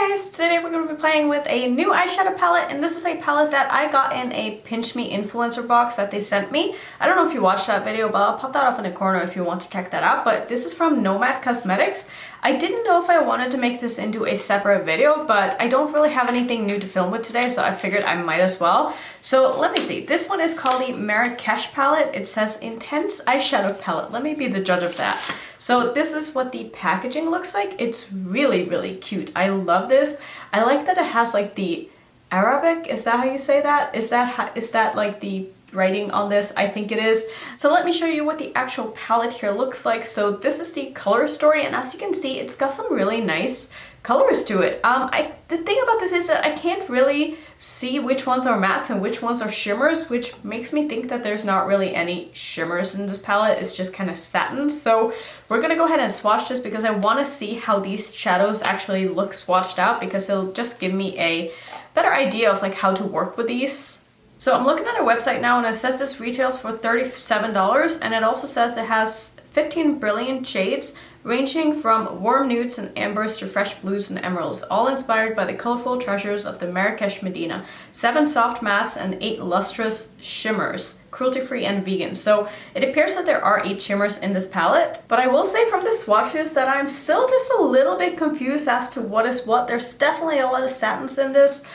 guys! Today we're going to be playing with a new eyeshadow palette, and this is a palette that I got in a Pinch Me influencer box that they sent me. I don't know if you watched that video, but I'll pop that up in the corner if you want to check that out. But this is from Nomad Cosmetics. I didn't know if I wanted to make this into a separate video, but I don't really have anything new to film with today, so I figured I might as well. So let me see. This one is called the Marrakesh Palette. It says Intense Eyeshadow Palette. Let me be the judge of that. So this is what the packaging looks like. It's really, really cute. I love this. I like that it has like the Arabic. Is that how you say that? Is that like the writing on this? I think it is. So let me show you what the actual palette here looks like. So this is the color story, and as you can see, it's got some really nice colors to it. The thing about this is that I can't really see which ones are mattes and which ones are shimmers, which makes me think that there's not really any shimmers in this palette. It's just kind of satin. So we're gonna go ahead and swatch this because I want to see how these shadows actually look swatched out, because it'll just give me a better idea of like how to work with these. So I'm looking at their website now, and it says this retails for $37, and it also says it has 15 brilliant shades ranging from warm nudes and ambers to fresh blues and emeralds, all inspired by the colorful treasures of the Marrakesh Medina. 7 soft mattes and 8 lustrous shimmers, cruelty-free and vegan. So it appears that there are 8 shimmers in this palette, but I will say from the swatches that I'm still just a little bit confused as to what is what. There's definitely a lot of satins in this.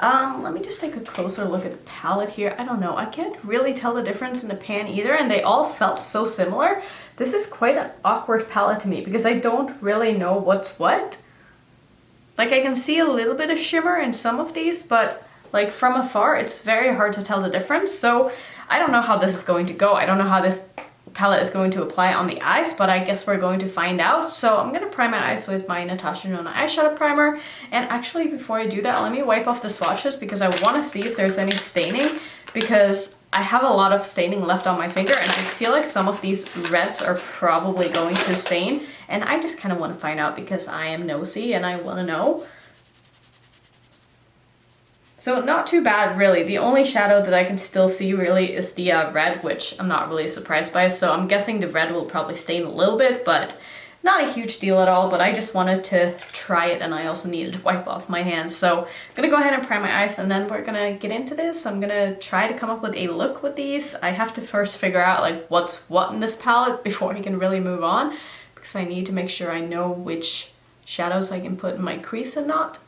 Let me just take a closer look at the palette here. I don't know, I can't really tell the difference in the pan either, and they all felt so similar. This is quite an awkward palette to me because I don't really know what's what. Like, I can see a little bit of shimmer in some of these, but like from afar it's very hard to tell the difference. So I don't know how this is going to go. I don't know how this palette is going to apply on the eyes, but I guess we're going to find out. So I'm going to prime my eyes with my Natasha Denona eyeshadow primer, and actually before I do that, let me wipe off the swatches because I want to see if there's any staining, because I have a lot of staining left on my finger and I feel like some of these reds are probably going to stain, and I just kind of want to find out because I am nosy and I want to know. So not too bad, really. The only shadow that I can still see really is the red, which I'm not really surprised by. So I'm guessing the red will probably stain a little bit, but not a huge deal at all. But I just wanted to try it, and I also needed to wipe off my hands. So I'm gonna go ahead and prime my eyes, and then we're gonna get into this. I'm gonna try to come up with a look with these. I have to first figure out like what's what in this palette before I can really move on, because I need to make sure I know which shadows I can put in my crease and not.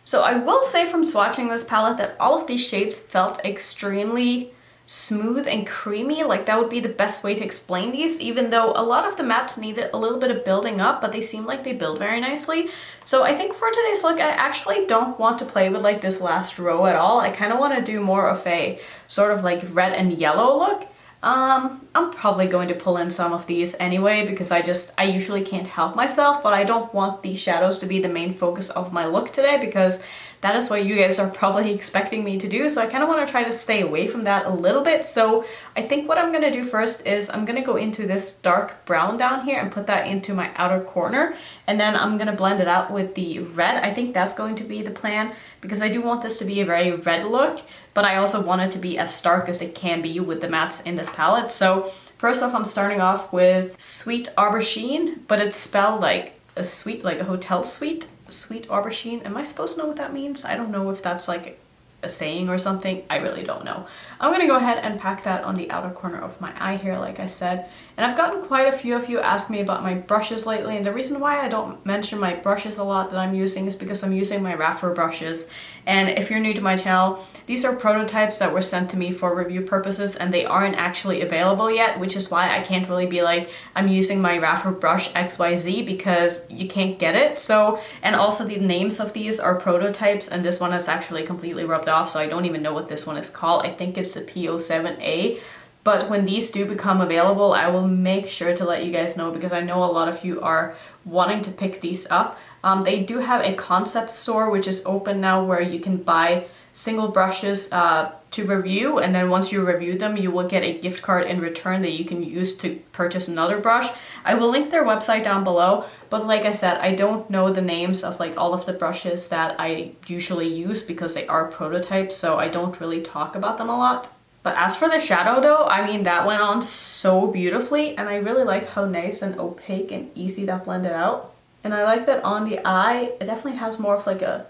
So I will say from swatching this palette that all of these shades felt extremely smooth and creamy. Like, that would be the best way to explain these, even though a lot of the mattes needed a little bit of building up, but they seem like they build very nicely. So I think for today's look, I actually don't want to play with like this last row at all. I kind of want to do more of a sort of like red and yellow look. I'm probably going to pull in some of these anyway because I usually can't help myself, but I don't want these shadows to be the main focus of my look today because that is what you guys are probably expecting me to do. So I kind of want to try to stay away from that a little bit. So I think what I'm going to do first is I'm going to go into this dark brown down here and put that into my outer corner. And then I'm going to blend it out with the red. I think that's going to be the plan because I do want this to be a very red look, but I also want it to be as stark as it can be with the mattes in this palette. So first off, I'm starting off with Sweet Aubergine, but it's spelled like a suite, like a hotel suite. Sweet Aubergine. Am I supposed to know what that means? I don't know if that's like a saying or something. I really don't know. I'm gonna go ahead and pack that on the outer corner of my eye here, like I said. And I've gotten quite a few of you ask me about my brushes lately, and the reason why I don't mention my brushes a lot that I'm using is because I'm using my Rephr brushes. And if you're new to my channel, these are prototypes that were sent to me for review purposes, and they aren't actually available yet, which is why I can't really be like, I'm using my Rephr brush XYZ, because you can't get it. So, and also the names of these are prototypes, and this one is actually completely rubbed off, so I don't even know what this one is called. I think it's the P07A. But when these do become available, I will make sure to let you guys know because I know a lot of you are wanting to pick these up. They do have a concept store which is open now where you can buy single brushes to review, and then once you review them you will get a gift card in return that you can use to purchase another brush. I will link their website down below, but like I said, I don't know the names of like all of the brushes that I usually use because they are prototypes, so I don't really talk about them a lot. But as for the shadow though, I mean, that went on so beautifully, and I really like how nice and opaque and easy that blended out. And I like that on the eye, it definitely has more of like a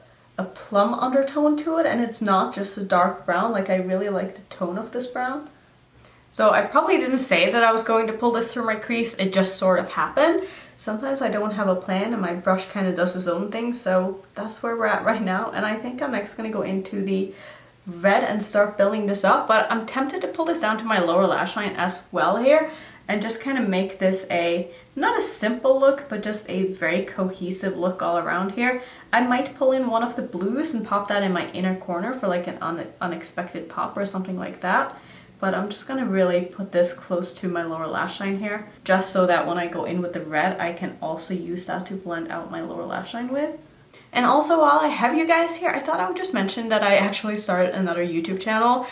plum undertone to it, and it's not just a dark brown. Like, I really like the tone of this brown. So I probably didn't say that I was going to pull this through my crease, it just sort of happened. Sometimes I don't have a plan and my brush kind of does its own thing, so that's where we're at right now. And I think I'm next going to go into the red and start building this up, but I'm tempted to pull this down to my lower lash line as well here and just kind of make this a, not a simple look, but just a very cohesive look all around here. I might pull in one of the blues and pop that in my inner corner for like an unexpected pop or something like that. But I'm just gonna really put this close to my lower lash line here, just so that when I go in with the red, I can also use that to blend out my lower lash line with. And also, while I have you guys here, I thought I would just mention that I actually started another YouTube channel.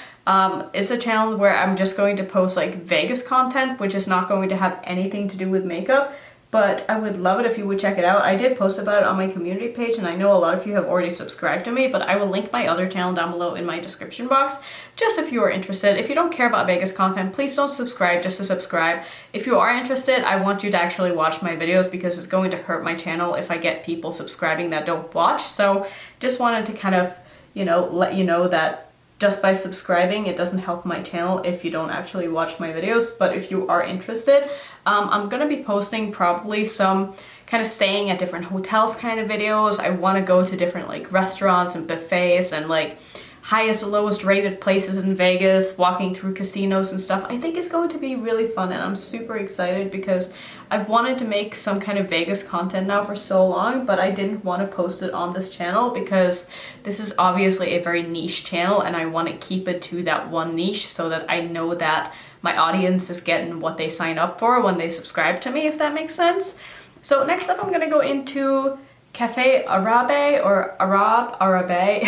It's a channel where I'm just going to post like Vegas content, which is not going to have anything to do with makeup. But I would love it if you would check it out. I did post about it on my community page, and I know a lot of you have already subscribed to me, but I will link my other channel down below in my description box, just if you are interested. If you don't care about Vegas content, please don't subscribe just to subscribe. If you are interested, I want you to actually watch my videos because it's going to hurt my channel if I get people subscribing that don't watch. So just wanted to kind of, you know, let you know that just by subscribing, it doesn't help my channel if you don't actually watch my videos. But if you are interested, I'm gonna be posting probably some kind of staying at different hotels kind of videos. I want to go to different like restaurants and buffets and like highest and lowest rated places in Vegas, walking through casinos and stuff. I think it's going to be really fun, and I'm super excited because I've wanted to make some kind of Vegas content now for so long, but I didn't want to post it on this channel because this is obviously a very niche channel and I want to keep it to that one niche so that I know that my audience is getting what they sign up for when they subscribe to me, if that makes sense. So next up I'm going to go into Cafe Arabe or Arabe,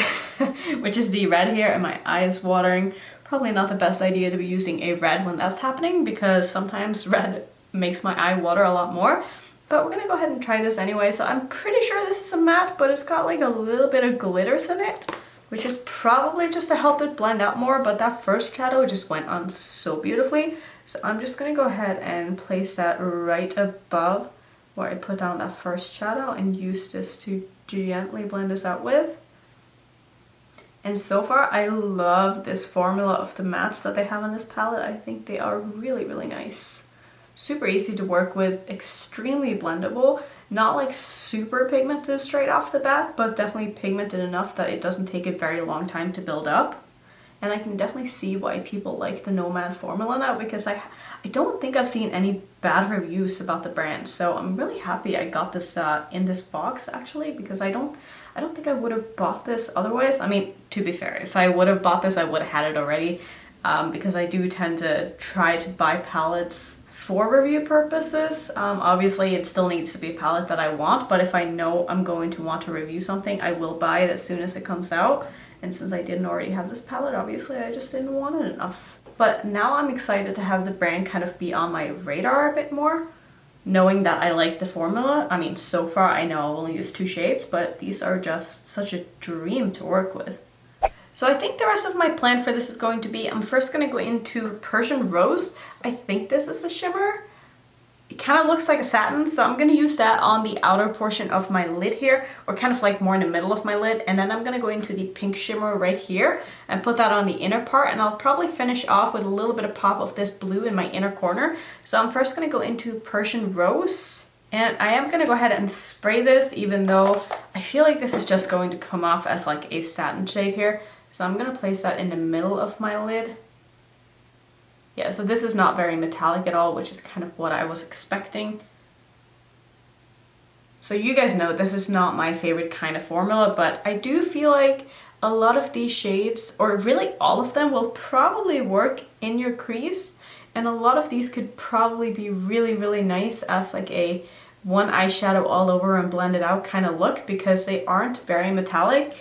which is the red here, and my eye is watering. Probably not the best idea to be using a red when that's happening because sometimes red makes my eye water a lot more. But we're gonna go ahead and try this anyway. So I'm pretty sure this is a matte, but it's got like a little bit of glitters in it, which is probably just to help it blend out more, but that first shadow just went on so beautifully. So I'm just gonna go ahead and place that right above where I put down that first shadow and use this to gently blend this out with. And so far, I love this formula of the mattes that they have on this palette. I think they are really, really nice. Super easy to work with, extremely blendable. Not like super pigmented straight off the bat, but definitely pigmented enough that it doesn't take a very long time to build up. And I can definitely see why people like the Nomad formula now, because I don't think I've seen any bad reviews about the brand. So I'm really happy I got this in this box actually, because I don't think I would have bought this otherwise. I mean, to be fair, if I would have bought this, I would have had it already, because I do tend to try to buy palettes for review purposes. Obviously it still needs to be a palette that I want, but if I know I'm going to want to review something, I will buy it as soon as it comes out. And since I didn't already have this palette, obviously I just didn't want it enough. But now I'm excited to have the brand kind of be on my radar a bit more, knowing that I like the formula. I mean, so far I know I'll only use 2 shades, but these are just such a dream to work with. So I think the rest of my plan for this is going to be, I'm first going to go into Persian Rose. I think this is a shimmer. It kind of looks like a satin, so I'm going to use that on the outer portion of my lid here, or kind of like more in the middle of my lid. And then I'm going to go into the pink shimmer right here and put that on the inner part. And I'll probably finish off with a little bit of pop of this blue in my inner corner. So I'm first going to go into Persian Rose. And I am going to go ahead and spray this, even though I feel like this is just going to come off as like a satin shade here. So I'm going to place that in the middle of my lid. Yeah, so this is not very metallic at all, which is kind of what I was expecting. So you guys know this is not my favorite kind of formula, but I do feel like a lot of these shades, or really all of them, will probably work in your crease. And a lot of these could probably be really, really nice as like a one eyeshadow all over and blended out kind of look, because they aren't very metallic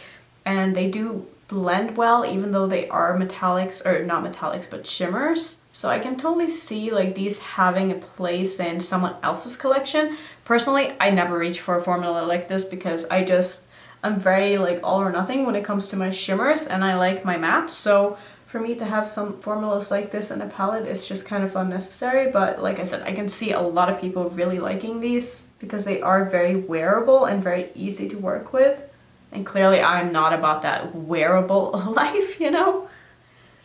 and they do blend well, even though they are metallics, or not metallics, but shimmers. So I can totally see like these having a place in someone else's collection. Personally, I never reach for a formula like this because I'm very like all or nothing when it comes to my shimmers, and I like my mattes. So for me to have some formulas like this in a palette is just kind of unnecessary. But like I said, I can see a lot of people really liking these because they are very wearable and very easy to work with. And clearly I'm not about that wearable life, you know?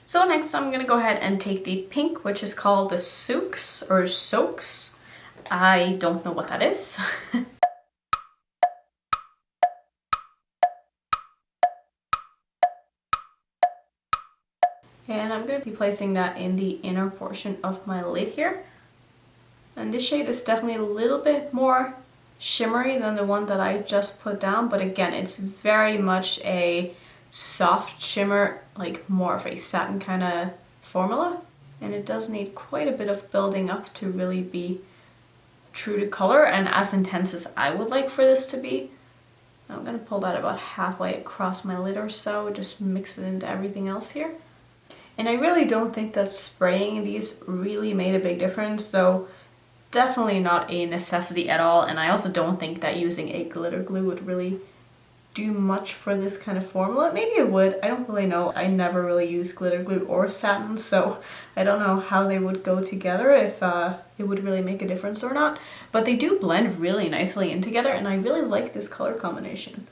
So next I'm gonna go ahead and take the pink, which is called the Soaks or Soaks. I don't know what that is. And I'm going to be placing that in the inner portion of my lid here. And this shade is definitely a little bit more shimmery than the one that I just put down. But again, it's very much a soft shimmer, like more of a satin kind of formula. And it does need quite a bit of building up to really be true to color and as intense as I would like for this to be. I'm going to pull that about halfway across my lid or so, just mix it into everything else here. And I really don't think that spraying these really made a big difference, so definitely not a necessity at all. And I also don't think that using a glitter glue would really do much for this kind of formula. Maybe it would, I don't really know. I never really use glitter glue or satin, so I don't know how they would go together, if it would really make a difference or not. But they do blend really nicely in together, and I really like this color combination.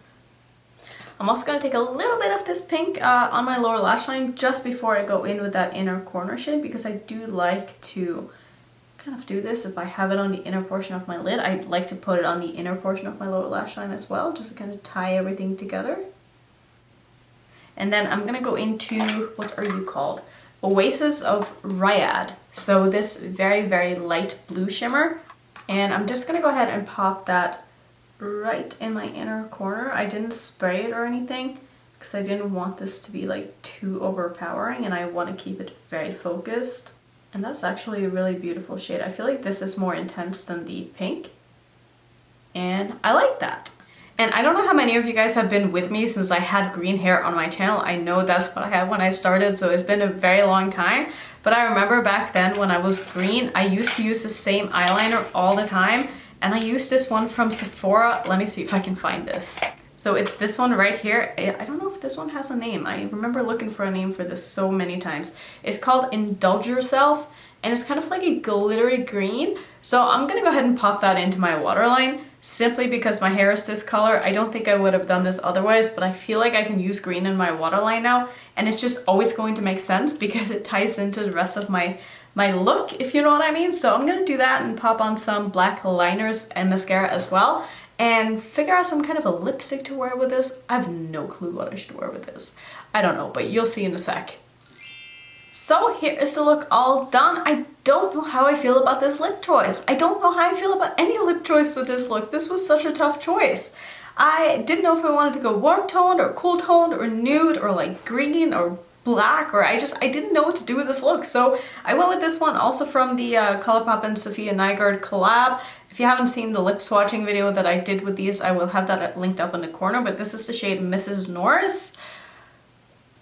I'm also going to take a little bit of this pink on my lower lash line just before I go in with that inner corner shade, because I do like to kind of do this. If I have it on the inner portion of my lid, I like to put it on the inner portion of my lower lash line as well, just to kind of tie everything together. And then I'm going to go into, what are you called? Oasis of Riad. So this very, very light blue shimmer. And I'm just going to go ahead and pop that right in my inner corner. I didn't spray it or anything because I didn't want this to be like too overpowering, and I want to keep it very focused. And that's actually a really beautiful shade. I feel like this is more intense than the pink, and I like that. And I don't know how many of you guys have been with me since I had green hair on my channel. I know that's what I had when I started, so it's been a very long time. But I remember back then when I was green, I used to use the same eyeliner all the time. And I used this one from Sephora. Let me see if I can find this. So it's this one right here. I don't know if this one has a name. I remember looking for a name for this so many times. It's called Indulge Yourself, and it's kind of like a glittery green. So I'm gonna go ahead and pop that into my waterline simply because my hair is this color. I don't think I would have done this otherwise, but I feel like I can use green in my waterline now, and it's just always going to make sense because it ties into the rest of my look, if you know what I mean. So I'm gonna do that and pop on some black liners and mascara as well, and figure out some kind of a lipstick to wear with this. I have no clue what I should wear with this. I don't know, but you'll see in a sec. So here is the look all done. I don't know how I feel about this lip choice. I don't know how I feel about any lip choice with this look. This was such a tough choice. I didn't know if I wanted to go warm toned or cool toned or nude or like green or black, or I didn't know what to do with this look. So I went with this one, also from the Colourpop and Safiya Nygaard collab. If you haven't seen the lip swatching video that I did with these, I will have that linked up in the corner, but this is the shade Mrs Norris.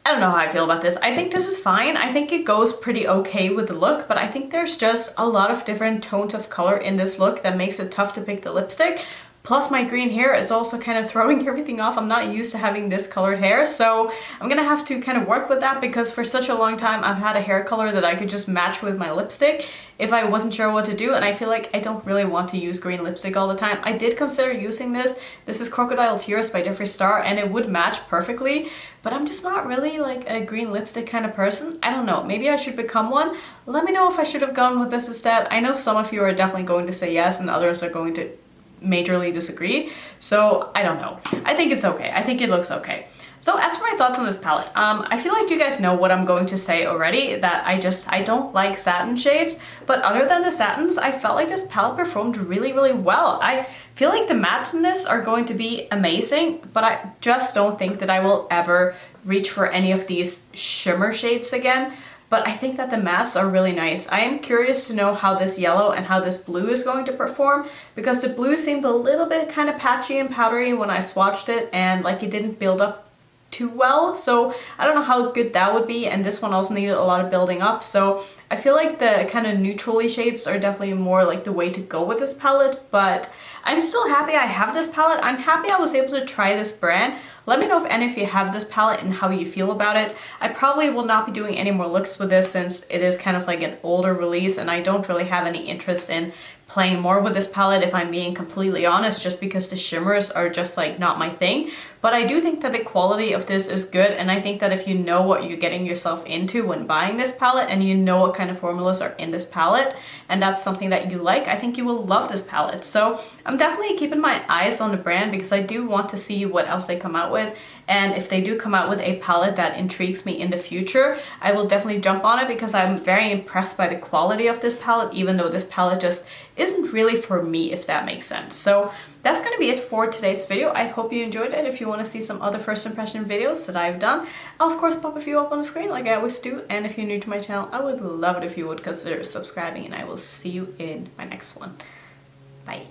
I don't know how I feel about this. I think this is fine. I think it goes pretty okay with the look, but I think there's just a lot of different tones of color in this look that makes it tough to pick the lipstick. Plus my green hair is also kind of throwing everything off. I'm not used to having this colored hair, so I'm gonna have to kind of work with that, because for such a long time I've had a hair color that I could just match with my lipstick if I wasn't sure what to do, and I feel like I don't really want to use green lipstick all the time. I did consider using this. This is Crocodile Tears by Jeffree Star, and it would match perfectly, but I'm just not really like a green lipstick kind of person. I don't know, maybe I should become one. Let me know if I should have gone with this instead. I know some of you are definitely going to say yes and others are going to majorly disagree, so I don't know. I think it's okay. I think it looks okay. So as for my thoughts on this palette, I feel like you guys know what I'm going to say already, that I don't like satin shades, but other than the satins, I felt like this palette performed really, really well. I feel like the mattes in this are going to be amazing, but I just don't think that I will ever reach for any of these shimmer shades again. But I think that the mattes are really nice. I am curious to know how this yellow and how this blue is going to perform, because the blue seemed a little bit kind of patchy and powdery when I swatched it, and like it didn't build up too well, so I don't know how good that would be, and this one also needed a lot of building up, so I feel like the kind of neutrally shades are definitely more like the way to go with this palette, but I'm still happy I have this palette. I'm happy I was able to try this brand. Let me know if any of you have this palette and how you feel about it. I probably will not be doing any more looks with this since it is kind of like an older release and I don't really have any interest in playing more with this palette if I'm being completely honest, just because the shimmers are just like not my thing. But I do think that the quality of this is good, and I think that if you know what you're getting yourself into when buying this palette and you know what kind of formulas are in this palette and that's something that you like, I think you will love this palette. So I'm definitely keeping my eyes on the brand because I do want to see what else they come out with, and if they do come out with a palette that intrigues me in the future, I will definitely jump on it because I'm very impressed by the quality of this palette, even though this palette just isn't really for me, if that makes sense. So that's gonna be it for today's video. I hope you enjoyed it. If you want to see some other first impression videos that I've done, I'll of course pop a few up on the screen like I always do. And if you're new to my channel, I would love it if you would consider subscribing, and I will see you in my next one. Bye.